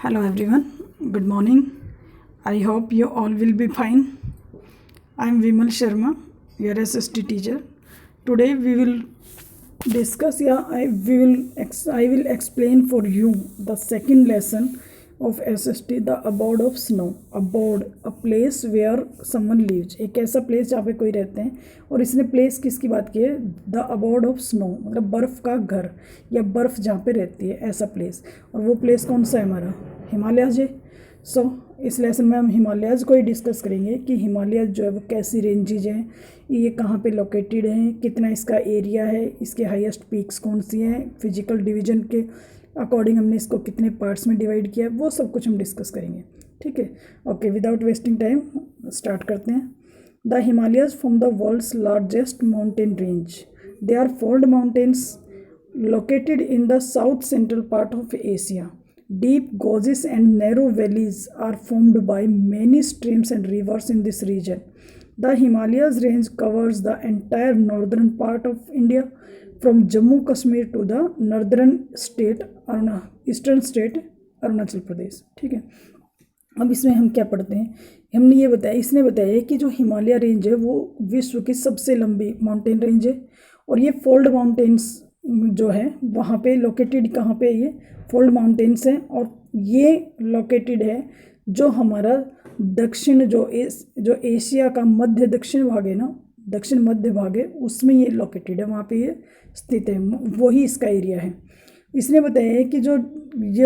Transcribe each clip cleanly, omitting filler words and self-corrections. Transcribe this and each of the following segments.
Hello everyone, good morning. I hope you all will be fine. I am Vimal Sharma, your SST teacher. Today we will discuss, I will explain for you the second lesson of SST, the abode of snow. Abode, a place where someone lives. एक ऐसा place जहाँ पे कोई रहते हैं, और इसने place किसकी बात की है? द अबोर्ड ऑफ स्नो, मतलब बर्फ़ का घर या बर्फ़ जहाँ पे रहती है, ऐसा प्लेस. और वो प्लेस कौन सा है हमारा? हिमालयाज है. सो इस लेसन में हम हिमालयाज को ही डिस्कस करेंगे कि हिमालयाज जो है वो कैसी रेंजेज हैं, ये कहाँ पे लोकेटेड हैं, कितना इसका एरिया है, इसके हाईएस्ट पीक्स कौन सी हैं, फिजिकल डिवीजन के अकॉर्डिंग हमने इसको कितने पार्ट्स में डिवाइड किया है, वो सब कुछ हम डिस्कस करेंगे. ठीक है, okay. Without wasting time start करते हैं. The Himalayas form the world's largest mountain range. They are fold mountains located in the south central part of Asia. Deep gorges and narrow valleys are formed by many streams and rivers in this region. The Himalayas range covers the entire northern part of India, from Jammu Kashmir to the eastern state Arunachal Pradesh. ठीक है, अब इसमें हम क्या पढ़ते हैं? हमने ये बताया, इसने बताया कि जो हिमालय रेंज है वो विश्व की सबसे लंबी माउंटेन रेंज है, और ये फोल्ड माउंटेन्स जो है वहाँ पे लोकेटेड, कहाँ पे? ये फोल्ड माउंटेन्स हैं, और ये लोकेटेड है जो हमारा दक्षिण जो एशिया का मध्य दक्षिण भाग है ना, दक्षिण मध्य भाग है, उसमें ये लोकेटेड है, वहाँ पे ये स्थित है, वही इसका एरिया है. इसने बताया है कि जो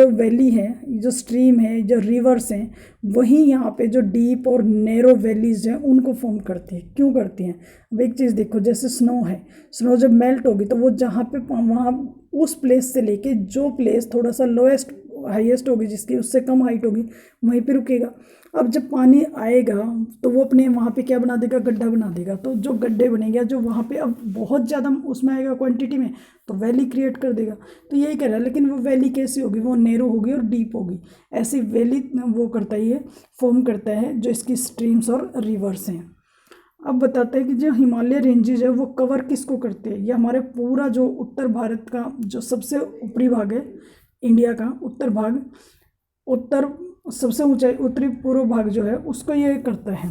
वैली है, जो स्ट्रीम है, जो रिवर्स हैं, वही यहाँ पे जो डीप और नैरो वैलीज हैं उनको फॉर्म करती है. क्यों करती हैं? अब एक चीज़ देखो, जैसे स्नो है, स्नो जब मेल्ट होगी तो वो जहाँ पे, वहाँ उस प्लेस से लेके जो प्लेस थोड़ा सा लोएस्ट हाईएस्ट होगी, जिसकी उससे कम हाइट होगी, वहीं पे रुकेगा. अब जब पानी आएगा तो वो अपने वहाँ पे क्या बना देगा? गड्ढा बना देगा. तो जो गड्ढे बनेगा, जो वहाँ पे अब बहुत ज़्यादा उसमें आएगा क्वांटिटी में, तो वैली क्रिएट कर देगा. तो यही कह रहा है, लेकिन वो वैली कैसी होगी? वो नैरो होगी और डीप होगी. ऐसी वैली वो करता ही है, फॉर्म करता है, जो इसकी स्ट्रीम्स और रिवर्स हैं. अब बताते हैं कि जो हिमालय रेंजेज है वो कवर किसको करते हैं? ये हमारे पूरा जो उत्तर भारत का जो सबसे ऊपरी भाग है, इंडिया का उत्तर भाग, सबसे ऊंचाई उत्तरी पूर्व भाग जो है उसको ये करता है.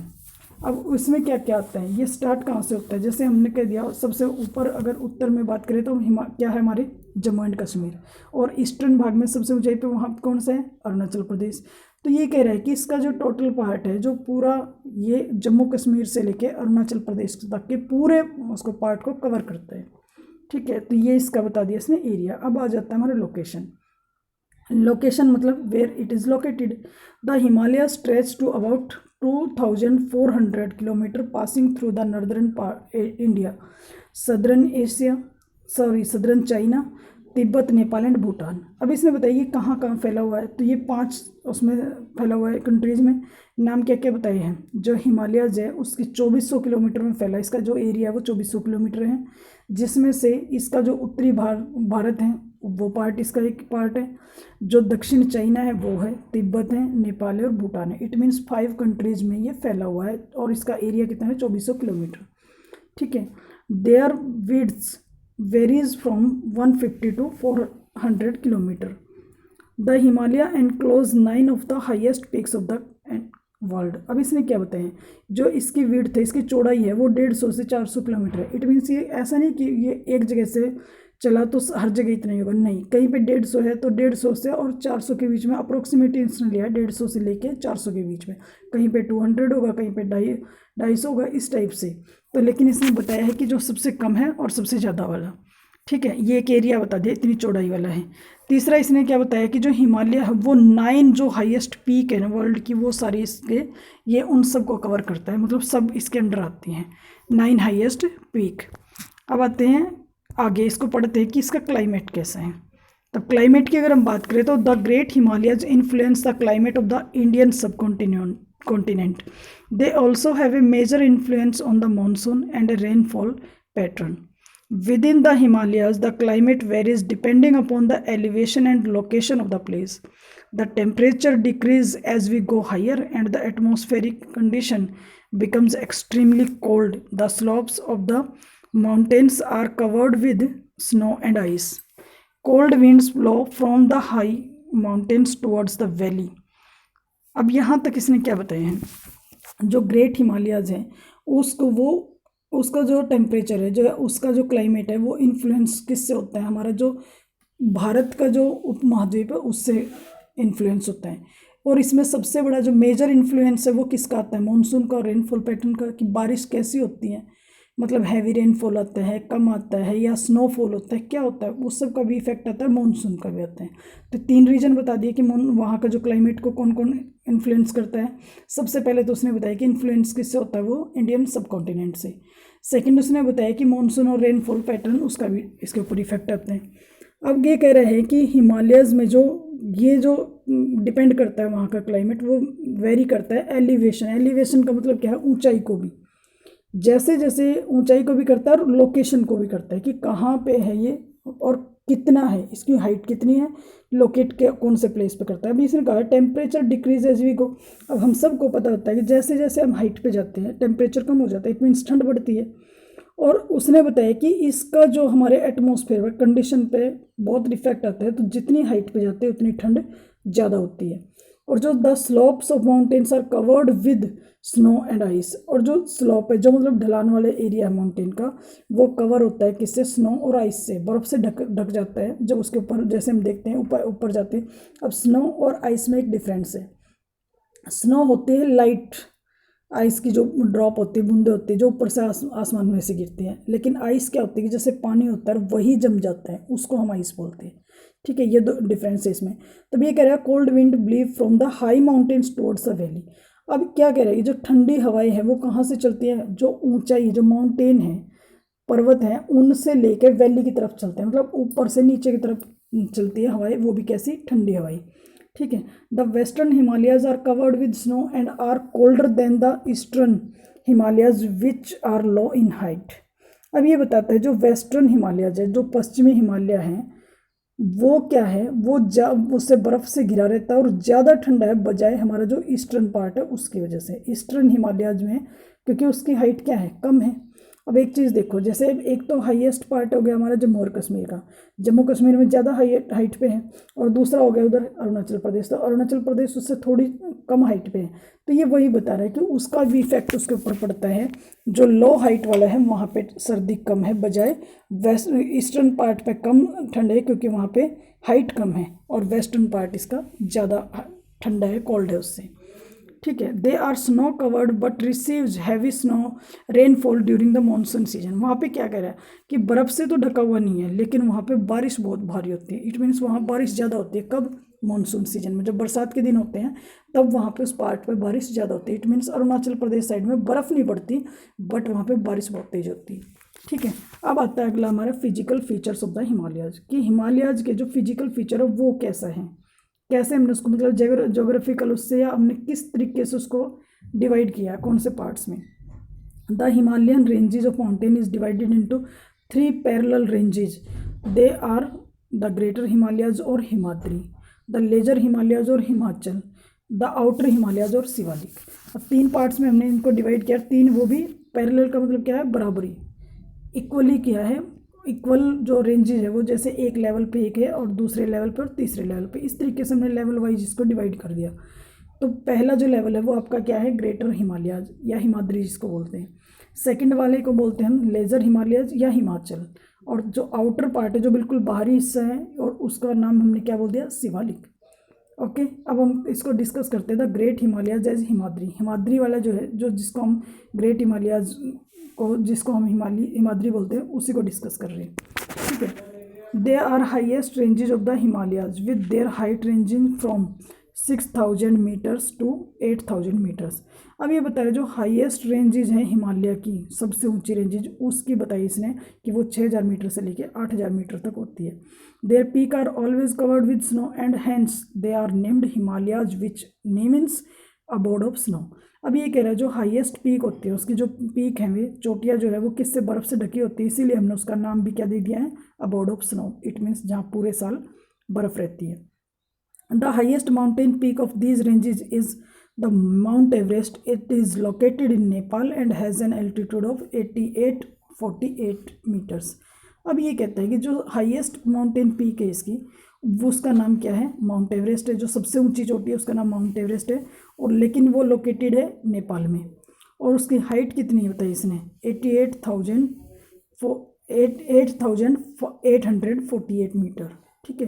अब इसमें क्या क्या आता है? ये स्टार्ट कहाँ से होता है? जैसे हमने कह दिया, सबसे ऊपर अगर उत्तर में बात करें तो क्या है हमारे? जम्मू एंड कश्मीर. और ईस्टर्न भाग में सबसे ऊंचाई पे वहाँ कौन सा है? अरुणाचल प्रदेश. तो ये कह रहा है कि इसका जो टोटल पार्ट है, जो पूरा ये जम्मू कश्मीर से लेके अरुणाचल प्रदेश तक के पूरे उसको पार्ट को कवर करता है. ठीक है, तो ये इसका बता दिया इसने एरिया. अब आ जाता है हमारा लोकेशन. लोकेशन मतलब where it is located. The Himalaya stretch to about 2400 kilometre, passing through the northern India, southern China, Tibet, Nepal and Bhutan. अब इसमें बताइए कहाँ कहाँ फैला हुआ है? तो ये 5 उसमें फैला हुआ है कंट्रीज़ में. नाम क्या क्या बताए हैं? जो हिमालयाज है उसकी 2400 किलोमीटर में फैला, इसका जो एरिया है वो 2400 किलोमीटर है, जिसमें से इसका जो उत्तरी भारत है वो पार्ट इसका एक पार्ट है, जो दक्षिण चाइना है वो है, तिब्बत है, नेपाल है और भूटान है. इट मीन्स 5 कंट्रीज़ में ये फैला हुआ है, और इसका एरिया कितना है? 2400 किलोमीटर. ठीक है. Their width varies from 150 to 400 kilometer. The Himalaya enclose 9 of the highest peaks of the world. अब इसने क्या बताया? जो इसकी विड्थ है, इसकी चौड़ाई है, वो 150 से 400 किलोमीटर है. इट मीन्स ये ऐसा नहीं कि ये एक जगह से चला तो हर जगह इतना ही होगा, नहीं. कहीं पे 150 है तो 150 से और 400 के बीच में अप्रोक्सीमेटली इसने लिया, 150 से लेके 400 के बीच में. कहीं पे 200 होगा, कहीं पे 250 होगा, इस टाइप से. तो लेकिन इसने बताया है कि जो सबसे कम है और सबसे ज़्यादा वाला. ठीक है, ये एक एरिया बता दिया, इतनी चौड़ाई वाला है. तीसरा इसने क्या बताया कि जो हिमालय है वो 9 जो हाईएस्ट पीक है ना वर्ल्ड की, वो सारी इसके ये उन सब को कवर करता है, मतलब सब इसके अंडर आती हैं, 9 हाईएस्ट पीक. अब आते हैं आगे, इसको पढ़ते हैं कि इसका क्लाइमेट कैसा है. तब क्लाइमेट की अगर हम बात करें तो the great Himalayas influence the climate of the Indian subcontinent. They also have a major influence on the monsoon and a rainfall pattern. Within the Himalayas, the climate varies depending upon the elevation and location of the place. The temperature decreases as we go higher and the atmospheric condition becomes extremely cold. The slopes of the mountains are covered with snow and ice. Cold winds blow from the high mountains towards the valley. अब यहाँ तक इसने क्या बताया है, जो great Himalayas हैं उसका जो टेम्परेचर है, जो उसका जो क्लाइमेट है, वो इन्फ्लुएंस किससे होता है, हमारा जो भारत का जो उपमहाद्वीप है उससे इन्फ्लुएंस होता है। और इसमें सबसे बड़ा जो मेजर इन्फ्लुएंस है वो किसका आता है, मानसून का और रेनफॉल पैटर्न का, कि बारिश कैसी होती है, मतलब हैवी रेनफॉल आता है, कम आता है, या स्नोफॉल होता है, क्या होता है, उस सब का भी इफेक्ट आता है, मानसून का भी आता है। तो 3 रीजन बता दिए कि वहाँ का जो क्लाइमेट को कौन कौन इन्फ्लुएंस करता है। सबसे पहले तो उसने बताया कि इन्फ्लुएंस किससे होता है, वो इंडियन सब कॉन्टिनेंट से। सेकेंड उसने बताया कि मानसून और रेनफॉल पैटर्न उसका भी इसके ऊपर इफेक्ट आते हैं। अब ये कह रहे हैं कि हिमालयज़ में जो डिपेंड करता है वहाँ का क्लाइमेट, वो वेरी करता है एलिवेशन का मतलब क्या है, ऊंचाई को भी, जैसे जैसे ऊंचाई को भी करता है और लोकेशन को भी करता है कि कहाँ पे है ये और कितना है, इसकी हाइट कितनी है, लोकेट के कौन से प्लेस पे करता है। अभी इसने कहा temperature decrease as we go. अब हम सबको पता होता है कि जैसे जैसे हम हाइट पे जाते हैं टेम्परेचर कम हो जाता है, इट मीन्स ठंड बढ़ती है। और उसने बताया कि इसका जो हमारे एटमॉस्फेयर पर कंडीशन पे बहुत इफेक्ट आता है, तो जितनी हाइट पे जाते हैं उतनी ठंड ज़्यादा होती है। और जो the slopes of mountains are covered with snow and ice, और जो स्लोप है, जो मतलब ढलान वाले एरिया है माउंटेन का, वो कवर होता है किससे, स्नो और आइस से, बर्फ़ से ढक जाता है जब उसके ऊपर, जैसे हम देखते हैं ऊपर जाते हैं। अब स्नो और आइस में एक डिफरेंस है, स्नो होती है लाइट, आइस की जो ड्रॉप होती है, बूंदे होती है जो ऊपर से आसमान में से गिरती हैं, लेकिन आइस क्या होती है कि जैसे पानी होता है वही जम जाता है, उसको हम आइस बोलते हैं। ठीक है, ये दो डिफरेंस है इसमें। तब ये कह रहा है cold wind ब्लीव from the high mountains towards the valley. अब क्या कह रहा है, जो ठंडी हवाएं हैं वो कहाँ से चलती है, जो ऊंचाई, जो माउंटेन है, पर्वत हैं, उनसे लेकर वैली की तरफ चलते हैं, मतलब ऊपर से नीचे की तरफ चलती है हवाएं, वो भी कैसी, ठंडी हवाएं। ठीक है, the western Himalayas are covered with snow and are colder than the eastern Himalayas which are low in height. अब ये बताता है जो वेस्टर्न हिमालयाज है, जो पश्चिमी हिमालय हैं, वो क्या है, वो उससे बर्फ़ से घिरा रहता है और ज़्यादा ठंडा है बजाय हमारा जो ईस्टर्न पार्ट है उसकी वजह से, ईस्टर्न हिमालयाज में, क्योंकि उसकी हाइट क्या है, कम है। अब एक चीज़ देखो, जैसे एक तो हाईएस्ट पार्ट हो गया हमारा जम्मू और कश्मीर का, जम्मू कश्मीर में ज़्यादा हाइट पे है, और दूसरा हो गया उधर अरुणाचल प्रदेश, तो अरुणाचल प्रदेश उससे थोड़ी कम हाइट पे है। तो ये वही बता रहा है कि उसका भी इफेक्ट उसके ऊपर पड़ता है, जो लो हाइट वाला है वहाँ पे सर्दी कम है बजाय वेस्ट ईस्टर्न पार्ट पे कम ठंड है, क्योंकि वहाँ पे हाइट कम है, और वेस्टर्न पार्ट इसका ज़्यादा ठंडा है, कोल्ड है उससे। ठीक है, they are snow covered but receives heavy snow rainfall during the monsoon season. वहाँ पे क्या कह रहा है कि बर्फ़ से तो ढका हुआ नहीं है, लेकिन वहाँ पे बारिश बहुत भारी होती है, इट मीन्स वहाँ बारिश ज़्यादा होती है, कब, मानसून सीजन में, जब बरसात के दिन होते हैं तब वहाँ पे उस पार्ट पे बारिश ज़्यादा होती है। It means Arunachal Pradesh side में बर्फ़ नहीं पड़ती, बट वहाँ पे बारिश बहुत तेज होती है। ठीक है, अब आता है अगला हमारा physical features of the Himalayas, कि हिमालयाज के जो फिजिकल फीचर है वो कैसा है, कैसे हमने उसको, मतलब जोग्राफिकल उससे, या हमने किस तरीके से उसको डिवाइड किया है, कौन से पार्ट्स में। The Himalayan ranges of mountain is divided into 3 parallel ranges, they are the greater Himalayas और हिमाद्री, द लेजर हिमालयाज और हिमाचल, द आउटर हिमालयाज और शिवालिक। अब 3 पार्ट्स में हमने इनको डिवाइड किया, 3 वो भी पैरेलल का मतलब क्या है, बराबरी, इक्वली किया है, इक्वल जो रेंजेज है वो जैसे एक लेवल पे एक है और दूसरे लेवल पे और तीसरे लेवल पे, इस तरीके से हमने लेवल वाइज इसको डिवाइड कर दिया। तो पहला जो लेवल है वो आपका क्या है, ग्रेटर हिमालयाज या हिमाद्री जिसको बोलते हैं। सेकंड वाले को बोलते हैं हम लेजर हिमालयाज या हिमाचल, और जो आउटर पार्ट है, जो बिल्कुल बाहरी हिस्सा है, और उसका नाम हमने क्या बोल दिया, शिवालिक। ओके, अब हम इसको डिस्कस करते हैं, the great Himalayas as Himadri. Himadri वाला जो है, जो जिसको हम ग्रेट हिमालयाज को, जिसको हम हिमाद्री बोलते हैं, उसी को डिस्कस कर रहे हैं। ठीक है, they are highest ranges of the Himalayas with their height ranging from 6000 metres to 8000 metres. अब ये बताया जो हाईएस्ट रेंजेज हैं हिमालय की, सबसे ऊंची रेंजेज, उसकी बताई इसने कि वो 6000 मीटर से लेके 8000 मीटर तक होती है। Their peak are always covered with snow and hence they are named Himalayas which means abode of snow. अब ये कह रहा है जो हाईएस्ट पीक होती है, उसकी जो पीक है, वे चोटियाँ जो है वो किससे, बर्फ़ से ढकी होती है, इसीलिए हमने उसका नाम भी क्या दे दिया है, abode of snow, it means जहाँ पूरे साल बर्फ़ रहती है। The highest mountain peak of these ranges is the Mount Everest. It is located in Nepal and has an altitude of 8848 meters. अब ये कहता है कि जो हाईएस्ट माउंटेन पीक है इसकी, वो उसका नाम क्या है, माउंट एवरेस्ट है। जो सबसे ऊंची चोटी है उसका नाम माउंट एवरेस्ट है, और लेकिन वो लोकेटेड है नेपाल में। और उसकी हाइट कितनी है बताइए इसने, 88,848 मीटर। ठीक है,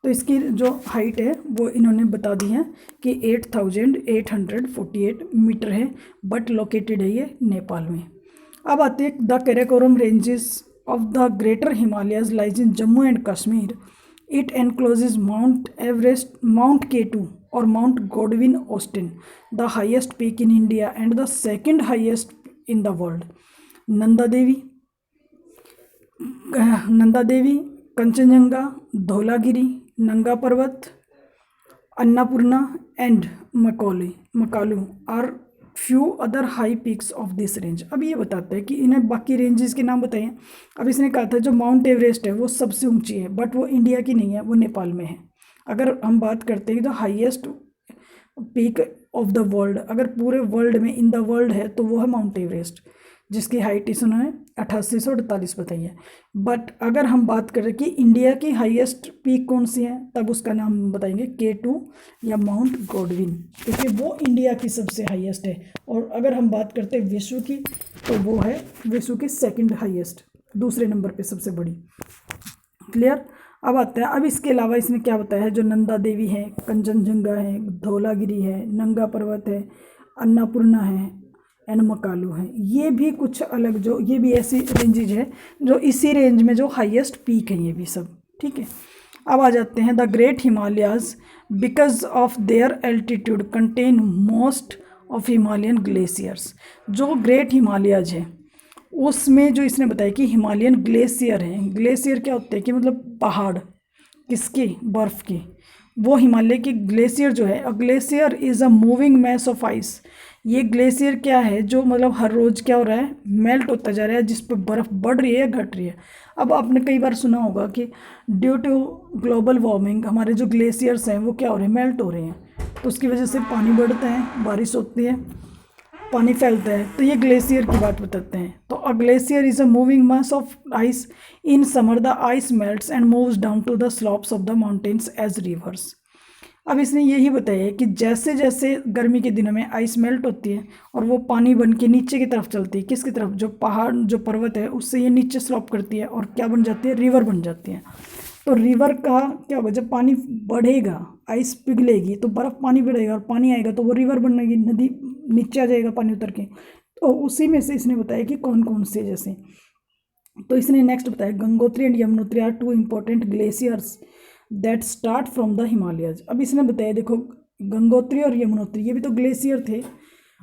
तो इसकी जो हाइट है वो इन्होंने बता दी है कि 8848 मीटर है, बट लोकेटेड है ये नेपाल में। अब आते हैं the Karakoram ranges of the greater Himalayas lies in Jammu and Kashmir. It encloses Mount Everest, Mount K2 और Mount Godwin Austen, the highest peak in India and the second highest in the world. Nanda Devi, Kanchenjunga, Dhaulagiri, Nanga Parbat, Annapurna and Makalu are few other high peaks of this range. अब ये बताते हैं कि इन्हें बाकी ranges के नाम बताइए। अब इसने कहा था जो माउंट एवरेस्ट है वो सबसे ऊंची है, बट वो इंडिया की नहीं है, वो नेपाल में है। अगर हम बात करते हैं तो highest peak of the world, अगर पूरे वर्ल्ड में इन द वर्ल्ड है तो वो है माउंट एवरेस्ट, जिसकी हाइट इस उन्होंने 8848 बताई है। बट अगर हम बात करें कि इंडिया की हाईएस्ट पीक कौन सी है, तब उसका नाम बताएंगे K2 या माउंट गॉडविन, क्योंकि वो इंडिया की सबसे हाईएस्ट है। और अगर हम बात करते हैं विश्व की, तो वो है विश्व की सेकंड हाईएस्ट, दूसरे नंबर पे सबसे बड़ी। क्लियर। अब आता है, अब इसके अलावा इसने क्या बताया है, जो नंदा देवी है, कंचनजंगा है, धौलागिरी है, नंगा पर्वत है, अन्नापूर्णा है एंड मकालू है। ये भी कुछ अलग, जो ये भी ऐसी रेंजेज है जो इसी रेंज में जो हाईएस्ट पीक है, ये भी सब। ठीक है, अब आ जाते हैं the great Himalayas because of their altitude contain most of Himalayan glaciers. जो ग्रेट हिमालयाज है उसमें जो इसने बताया कि हिमालयन ग्लेशियर हैं। ग्लेशियर क्या होते हैं कि मतलब पहाड़, किसके, बर्फ़ के। वो हिमालय की ग्लेशियर जो है, अ glacier is a moving mass of ice. ये ग्लेशियर क्या है, जो मतलब हर रोज़ क्या हो रहा है, मेल्ट होता जा रहा है, जिस पर बर्फ़ बढ़ रही है या घट रही है। अब आपने कई बार सुना होगा कि ड्यू टू ग्लोबल वार्मिंग हमारे जो ग्लेशियर्स हैं वो क्या हो रहे हैं, मेल्ट हो रहे हैं। तो उसकी वजह से पानी बढ़ता है, बारिश होती है, पानी फैलता है। तो ये ग्लेशियर की बात बताते हैं। तो a glacier is a moving mass of ice. In summer the ice melts and moves down to the slopes of the mountains as rivers. अब इसने यही बताया है कि जैसे जैसे गर्मी के दिनों में आइस मेल्ट होती है और वो पानी बन के नीचे की तरफ चलती है, किसकी तरफ, जो पहाड़, जो पर्वत है उससे ये नीचे स्लोप करती है और क्या बन जाती है, रिवर बन जाती है। तो रिवर का क्या होगा, जब पानी बढ़ेगा, आइस पिघलेगी तो बर्फ़ पानी बढ़ेगा और पानी आएगा तो वो रिवर बनेगी, नदी नीचे आ जाएगा पानी उतर के। तो उसी में से इसने बताया कि कौन कौन से, जैसे तो इसने नेक्स्ट बताया Gangotri and Yamunotri are two important glaciers that start from the Himalayas. अब इसने बताया, देखो गंगोत्री और यमुनोत्री ये भी तो ग्लेशियर थे,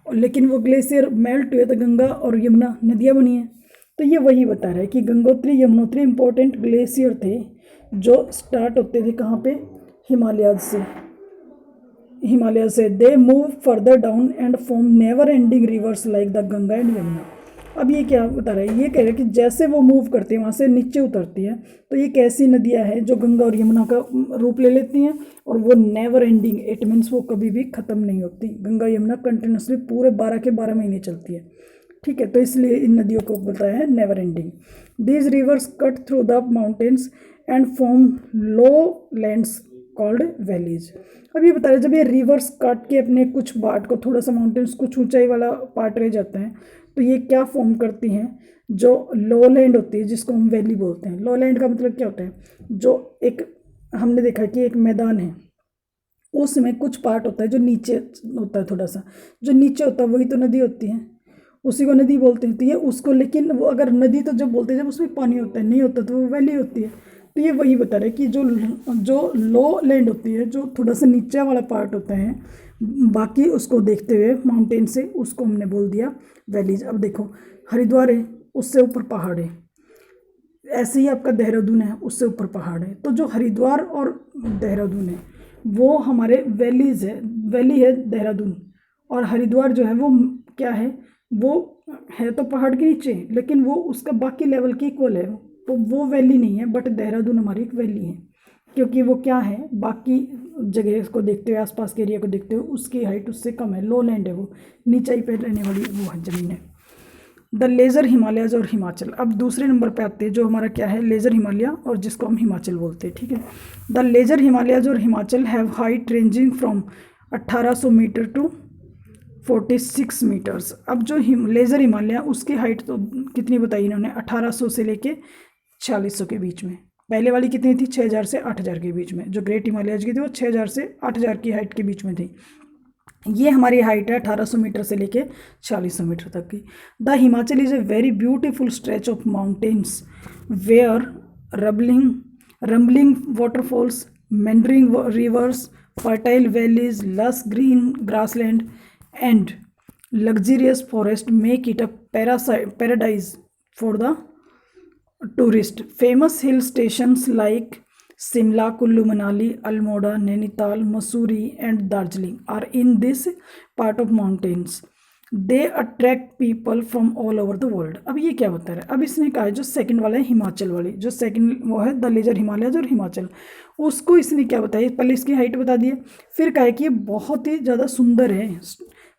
लेकिन वो ग्लेशियर मेल्ट हुए तो गंगा और यमुना नदियाँ बनी हैं। तो ये वही बता रहा है कि गंगोत्री यमुनोत्री इंपॉर्टेंट ग्लेशियर थे जो स्टार्ट होते थे कहाँ पे, हिमालयाज से। They move further down and form never ending reverse like the Ganga and Yamuna. अब ये क्या बता रहा है, ये कह रहा है कि जैसे वो मूव करती है वहाँ से नीचे उतरती है, तो ये कैसी नदियाँ हैं जो गंगा और यमुना का रूप ले लेती हैं, और वो नेवर एंडिंग, इट मीन्स वो कभी भी ख़त्म नहीं होती। गंगा यमुना कंटिन्यूसली पूरे 12 के 12 महीने चलती है। ठीक है, तो इसलिए इन नदियों को बताया है never ending. These rivers cut through the mountains and form low lands called valleys. अब ये बता रहे, जब ये रिवर्स काट के अपने कुछ पार्ट को, थोड़ा सा माउंटेन्स कुछ ऊंचाई वाला पार्ट रह जाता है, तो ये क्या फॉर्म करती हैं, जो लो लैंड होती है जिसको हम वैली बोलते हैं। लो लैंड का मतलब क्या होता है, जो एक हमने देखा कि एक मैदान है, उसमें कुछ पार्ट होता है जो नीचे होता है, थोड़ा सा जो नीचे होता है वही तो नदी होती है, उसी को नदी बोलते हैं। तो ये उसको, लेकिन वो अगर नदी तो जब बोलते हैं जब उसमें पानी होता है, नहीं होता तो वो वैली होती है। तो ये वही बता रहे कि जो लो लैंड होती है, जो थोड़ा सा नीचे वाला पार्ट होता है, बाकी उसको देखते हुए माउंटेन से, उसको हमने बोल दिया वैलीज। अब देखो हरिद्वार है, उससे ऊपर पहाड़ है, ऐसे ही आपका देहरादून है, उससे ऊपर पहाड़ है। तो जो हरिद्वार और देहरादून है वो हमारे वैलीज है, वैली है देहरादून, और हरिद्वार जो है वो क्या है, वो है तो पहाड़ के नीचे, लेकिन वो उसका बाकी लेवल के इक्वल है, तो वो वैली नहीं है। बट देहरादून हमारी एक वैली है, क्योंकि वो क्या है, बाकी जगह को देखते हुए, आसपास के एरिया को देखते हुए उसकी हाइट उससे कम है, लो लैंड है, वो नीचाई पर रहने वाली वो ज़मीन है। द लेज़र हिमालयाज और हिमाचल। अब दूसरे नंबर पे आते हैं जो हमारा क्या है, लेज़र हिमालय और जिसको हम हिमाचल बोलते हैं, ठीक है। द लेज़र हिमालयाज और Himachal have height ranging from 1800 metre to 46 metres. अब जो लेज़र हिमालय उसकी हाइट तो कितनी बताई इन्होंने, 1800 से लेके 4600 के बीच में। पहले वाली कितनी थी, 6000 से 8000 के बीच में। जो ग्रेट हिमालयाज की थी वो 6000 से 8000 की हाइट के बीच में थी। ये हमारी हाइट है 1800 मीटर से लेके 4600 मीटर तक की। The Himachal is a very beautiful stretch of mountains where rumbling waterfalls, meandering rivers, fertile valleys, lush green grassland, and luxurious forest make it a paradise for the tourist. Famous hill stations like Simla, Kullu Manali, Almora, Nainital, Mussoorie, and Darjeeling are in this part of mountains. They attract people from all over the world. अब ये क्या बता रहा है, अब इसने कहा है जो सेकंड वाला है हिमाचल वाली, जो सेकंड वो है द लेज़र हिमालयाज और हिमाचल, उसको इसने क्या बताया, पहले इसकी हाइट बता दी है, फिर कहा है कि ये बहुत ही ज़्यादा सुंदर है,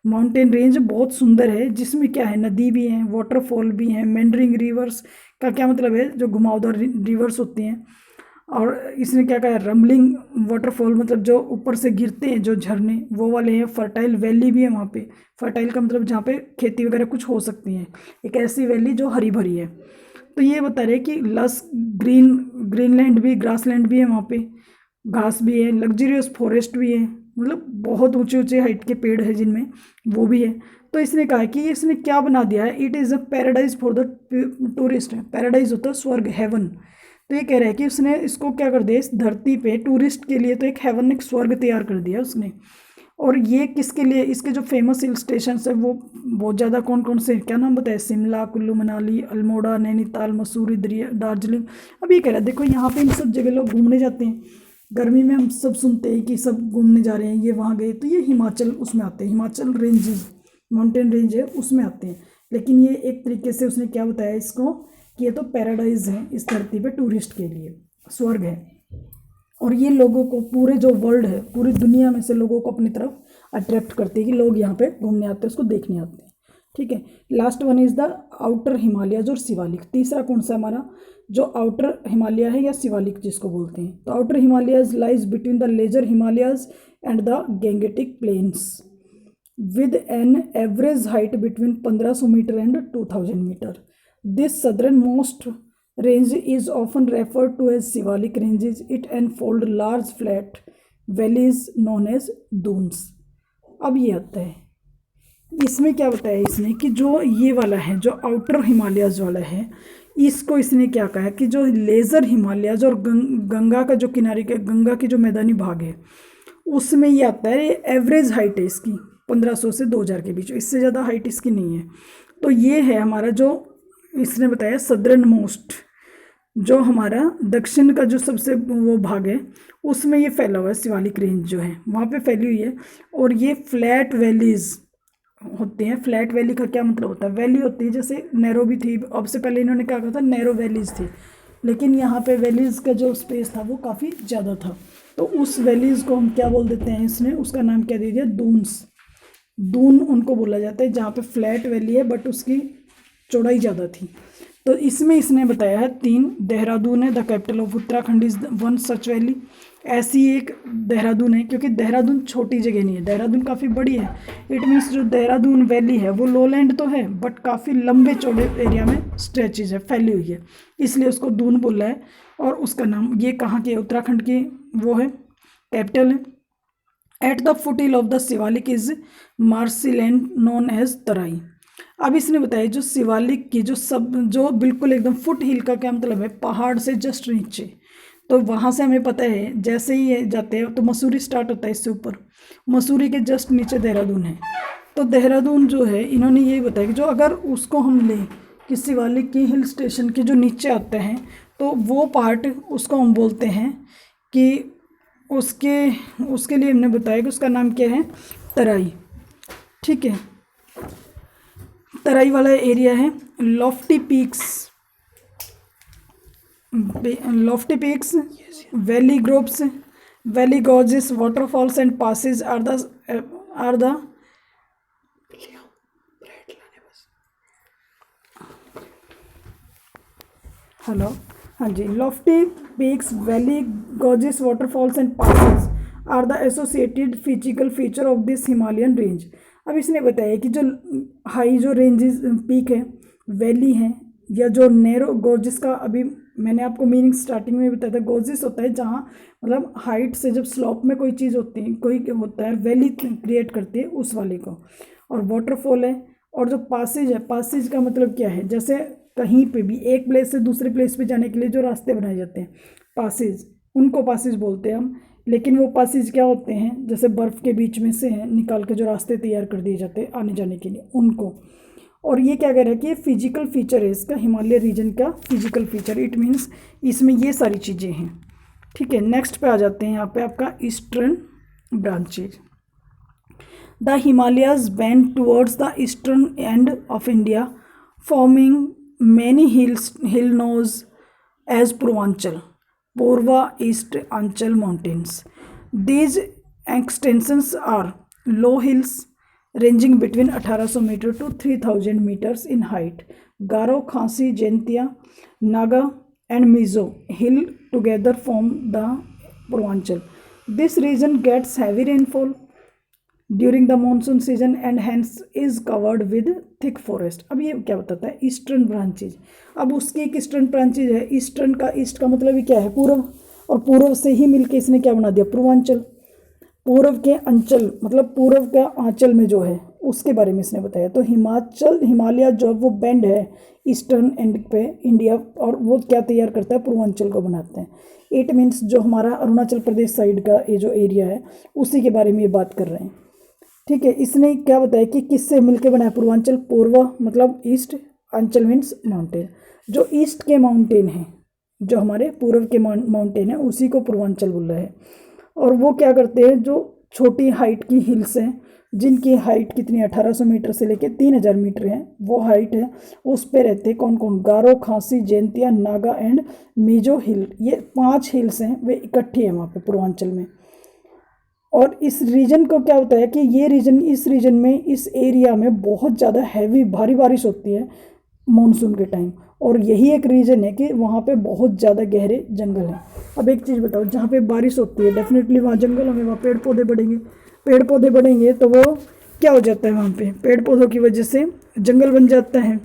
माउंटेन रेंज बहुत सुंदर है, जिसमें क्या है, नदी भी है, वाटरफॉल भी है, मेंडरिंग रिवर्स का क्या मतलब है, जो घुमावदार रिवर्स होती हैं, और इसने क्या कहा, रम्बलिंग वाटरफॉल मतलब जो ऊपर से गिरते हैं जो झरने, वो वाले हैं, फर्टाइल वैली भी है वहाँ पे। फर्टाइल का मतलब जहाँ पे खेती वगैरह कुछ हो सकती है, एक ऐसी वैली जो हरी भरी है। तो ये बता रहे कि लस ग्रीनलैंड भी, ग्रासलैंड भी है वहाँ पे, घास भी है, लग्जरियस फॉरेस्ट भी है, मतलब बहुत ऊंचे ऊंचे हाइट के पेड़ है जिनमें, वो भी है। तो इसने कहा कि इसने क्या बना दिया है, it is a paradise for the tourist. Paradise होता है स्वर्ग, हेवन। तो ये कह रहा है कि उसने इसको क्या कर दिया, इस धरती पे टूरिस्ट के लिए तो एक हेवन, एक स्वर्ग तैयार कर दिया उसने। और ये किसके लिए, इसके जो फेमस हिल स्टेशन है वो बहुत ज़्यादा, कौन कौन से, क्या नाम बताया, शिमला, कुल्लू मनाली, अल्मोड़ा, नैनीताल, मसूरी, दार्जिलिंग। अब ये कह रहा है देखो यहाँ पे इन सब जगह लोग घूमने जाते हैं, गर्मी में हम सब सुनते हैं कि सब घूमने जा रहे हैं, ये वहाँ गए, तो ये हिमाचल उसमें आते हैं, हिमाचल रेंजेस माउंटेन रेंज है उसमें आते हैं। लेकिन ये एक तरीके से उसने क्या बताया इसको कि ये तो पैराडाइज है इस धरती पे, टूरिस्ट के लिए स्वर्ग है, और ये लोगों को, पूरे जो वर्ल्ड है, पूरी दुनिया में से लोगों को अपनी तरफ अट्रैक्ट करती है कि लोग यहाँ पे घूमने आते हैं, उसको देखने आते हैं। ठीक है, last one is the outer Himalayas और शिवालिक। तीसरा कौन सा हमारा, जो आउटर हिमालय है या शिवालिक जिसको बोलते हैं। तो outer Himalayas lies between the lesser Himalayas and the Gangetic plains with an average height between 1500 meter and 2000 meter. This southernmost range is often referred to as Shivalik ranges. It unfolds large flat valleys known as dunes. अब ये आता है, इसमें क्या बताया इसने कि जो ये वाला है, जो आउटर हिमालयाज वाला है, इसको इसने क्या कहा कि जो लेज़र हिमालयाज और गंगा का जो किनारे का, गंगा की जो मैदानी भाग है उसमें ये आता है, एवरेज हाइट है इसकी 1500 से 2000 के बीच, इससे ज़्यादा हाइट इसकी नहीं है। तो ये है हमारा जो इसने बताया सदर्न मोस्ट, जो हमारा दक्षिण का जो सबसे वो भाग है उसमें ये फैला हुआ है, शिवालिक रेंज जो है वहाँ पे फैली हुई है। और ये फ्लैट वैलीज़ होते हैं। फ्लैट वैली का क्या मतलब होता है, वैली होती है जैसे नैरो भी थी, अब से पहले इन्होंने क्या कहा था, नैरो वैलीज़ थी, लेकिन यहाँ पे वैलीज़ का जो स्पेस था वो काफ़ी ज़्यादा था। तो उस वैलीज़ को हम क्या बोल देते हैं, इसने उसका नाम क्या दे दिया, दून्स। दून उनको बोला जाता है जहाँ पे फ्लैट वैली है बट उसकी चौड़ाई ज़्यादा थी। तो इसमें इसने बताया है 3, देहरादून है, the capital of Uttarakhand is one such valley. ऐसी एक देहरादून है, क्योंकि देहरादून छोटी जगह नहीं है, देहरादून काफ़ी बड़ी है। इट मीन्स जो देहरादून वैली है वो लोलैंड तो है बट काफ़ी लंबे चौड़े एरिया में स्ट्रेचेज है, फैली हुई है, इसलिए उसको दून बोला है। और उसका नाम, ये कहाँ की है, उत्तराखंड की वो है, कैपिटल है। At the foot hill of the Shivalik is marshland known as Terai. अब इसने बताया जो शिवालिक की जो बिल्कुल एकदम फुट हिल का क्या मतलब है, पहाड़ से जस्ट नीचे। तो वहाँ से हमें पता है जैसे ही ये जाते हैं तो मसूरी स्टार्ट होता है इससे ऊपर, मसूरी के जस्ट नीचे देहरादून है। तो देहरादून जो है इन्होंने यही बताया कि जो अगर उसको हम लें कि शिवालिक की हिल स्टेशन के जो नीचे आते हैं तो वो पार्ट उसको हम बोलते हैं कि उसके लिए हमने बताया कि उसका नाम क्या है, तराई। ठीक है, तराई वाला एरिया है। Lofty peaks, valley groves, valley gorges, waterfalls and passes are the hello, हाँ जी। Lofty peaks, valley, gorgeous waterfalls and passes are the associated physical feature of this Himalayan range. अब इसने बताया कि जो हाई जो रेंजेस पीक है, वैली है, या जो नैरो, गॉर्जियस का अभी मैंने आपको मीनिंग स्टार्टिंग में बताया था। गॉर्जियस होता है जहाँ मतलब हाइट से जब स्लॉप में कोई चीज़ होती है, कोई होता है, वैली क्रिएट करती है उस वाले को। और वाटरफॉल है। और जो पासेज है, पासेज का मतलब क्या है, जैसे कहीं पे भी एक प्लेस से दूसरे प्लेस पे जाने के लिए जो रास्ते बनाए जाते हैं, पासेज, उनको पासेज बोलते हैं हम। लेकिन वो पासेज क्या होते हैं, जैसे बर्फ़ के बीच में से हैं निकाल के जो रास्ते तैयार कर दिए जाते हैं आने जाने के लिए, उनको। और ये क्या कह रहा है कि ये फिजिकल फीचर है इसका, हिमालय रीजन का फिजिकल फीचर। इट मीन्स इसमें ये सारी चीज़ें हैं। ठीक है, नेक्स्ट पे आ जाते हैं यहाँ पे आपका eastern branches. The Himalayas bend towards the eastern end of India, forming many hill knows as Purvanchal, Purva east anchal mountains. These extensions are low hills ranging between 1800 meter to 3000 meters in height. Garo, Khasi, Jaintia, Naga and Mizo hill together form the Purvanchal. This region gets heavy rainfall during the monsoon season and hence is covered with thick forest. अब ये क्या बताता है, eastern branches. अब उसकी एक eastern branches है। Eastern का, ईस्ट का मतलब ही क्या है, पूर्व, और पूर्व से ही मिलके इसने क्या बना दिया, पूर्वांचल। पूर्व के अंचल मतलब पूर्व का आंचल में जो है उसके बारे में इसने बताया। तो हिमालय जो वो बैंड है ईस्टर्न एंड पे इंडिया, और वो क्या तैयार करता है, पूर्वांचल को बनाते हैं। इट मीन्स जो हमारा अरुणाचल प्रदेश साइड का ये जो एरिया है उसी के बारे में ये बात कर रहे हैं। ठीक है, इसने क्या बताया कि किससे मिलके बना है पूर्वांचल, पूर्व मतलब ईस्ट, अंचल मीन्स माउंटेन। जो ईस्ट के माउंटेन हैं, जो हमारे पूर्व के माउंटेन हैं, उसी को पूर्वांचल बोल रहे हैं। और वो क्या करते हैं, जो छोटी हाइट की हिल्स हैं, जिनकी हाइट कितनी 1800 मीटर से लेके 3000 मीटर है, वो हाइट है, उस पे रहते हैं कौन कौन, गारो, खासी, जैंतिया, नागा एंड मिजो हिल। ये 5 हिल्स हैं, वे इकट्ठी हैं वहाँ पे पूर्वांचल में। और इस रीजन को क्या होता है कि ये रीजन, इस रीजन में, इस एरिया में बहुत ज़्यादा हैवी भारी बारिश होती है मानसून के टाइम। और यही एक रीज़न है कि वहाँ पे बहुत ज़्यादा गहरे जंगल हैं। अब एक चीज़ बताओ, जहाँ पे बारिश होती है डेफिनेटली वहाँ जंगल होंगे, वहाँ पेड़ पौधे बढ़ेंगे। पेड़ पौधे बढ़ेंगे तो वो क्या हो जाता है, वहाँ पे पेड़ पौधों की वजह से जंगल बन जाता है।